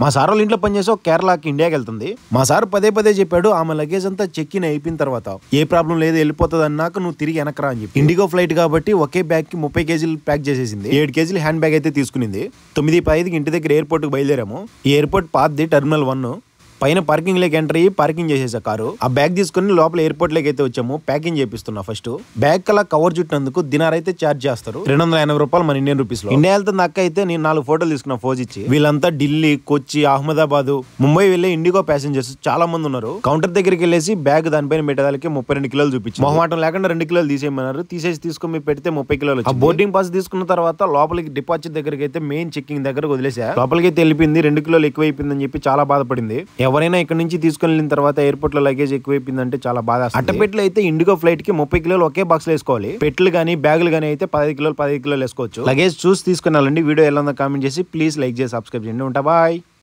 మా సార్ వాళ్ళ ఇంట్లో పనిచేసి ఒక కేరళకి ఇండియాకి వెళ్తుంది. మా సార్ పదే పదే చెప్పాడు ఆమె లగేజ్ అంతా చెక్ ఇన్ అయిపోయిన తర్వాత ఏ ప్రాబ్లం లేదు వెళ్ళిపోతుంది అన్నాక నువ్వు తిరిగి వెనకరా అని చెప్పి. ఇండిగో ఫ్లైట్ కాబట్టి ఒకే బ్యాగ్ కి 30 కేజీలు ప్యాక్ చేసేసింది. 7 కేజీలు హ్యాండ్ బ్యాగ్ అయితే తీసుకునింది. 9:15కి ఇంటి దగ్గర ఎయిర్పోర్ట్ కి బయలుదేరాము. ఈ ఎయిర్పోర్ట్ పాతది టెర్మినల్ 1. పైన పార్కింగ్ లోకి ఎంటర్ అయ్యి పార్కింగ్ చేసేసా కారు. ఆ బ్యాగ్ తీసుకుని లోపల ఎయిర్పోర్ట్ లోకి అయితే వచ్చాము. ప్యాకింగ్ చేపిస్తున్నా. ఫస్ట్ బ్యాగ్ కల్లా కవర్ చుట్టినందుకు దినార్ అయితే ఛార్జ్ చేస్తారు. 280 రూపాయలు మన ఇండియన్ రూపీస్ లో. ఇండియా వెళ్తున్న అక్క అయితే నేను 4 ఫోటోలు తీసుకున్నా ఫోజ్ ఇచ్చి. వీళ్ళంతా ఢిల్లీ, కొచ్చి, అహ్మదాబాద్, ముంబై వెళ్లే ఇండిగో ప్యాసింజర్స్ చాలా మంది ఉన్నారు. కౌంటర్ దగ్గరికి వెళ్ళేసి బ్యాగ్ దానిపైన పెట్టడానికి 32 కిలోలు చూపించి మొహమాటం లేకుండా 2 కిలోలు తీసేయమన్నారు. తీసేసి తీసుకొని పెడితే 30 కిలోలు. ఆ బోర్డింగ్ పాస్ తీసుకున్న తర్వాత లోపలికి డిపాజిట్ దగ్గరికి అయితే మెయిన్ చెక్కింగ్ దగ్గరకు వదిలేసా. లోపలికి అయితే వెళ్ళిపోయింది. 2 కిలోలు ఎక్కువైపోయిందని చెప్పి చాలా బాధపడింది. ఎవరైనా ఇక్కడ నుంచి తీసుకుని వెళ్ళిన తర్వాత ఎయిర్పోర్ట్ లో లగేజ్ ఎక్కువైపోయిందంటే చాలా బాధ. అట్టపెట్లు అయితే ఇండిగో ఫ్లైట్ కి 30 కిలోలు ఒకే బాక్స్ లో వేసుకోవాలి. పెట్లు గానీ బ్యాగులు గానీ అయితే 15 కిలోలు వేసుకోవచ్చు. లగేజ్ చూసి తీసుకుని వెళ్ళండి. వీడియో ఎలా ఉందో కామెంట్ చేసి ప్లీజ్ లైక్ చేసి సబ్స్క్రైబ్ చేయండి. ఉంటా బాయ్.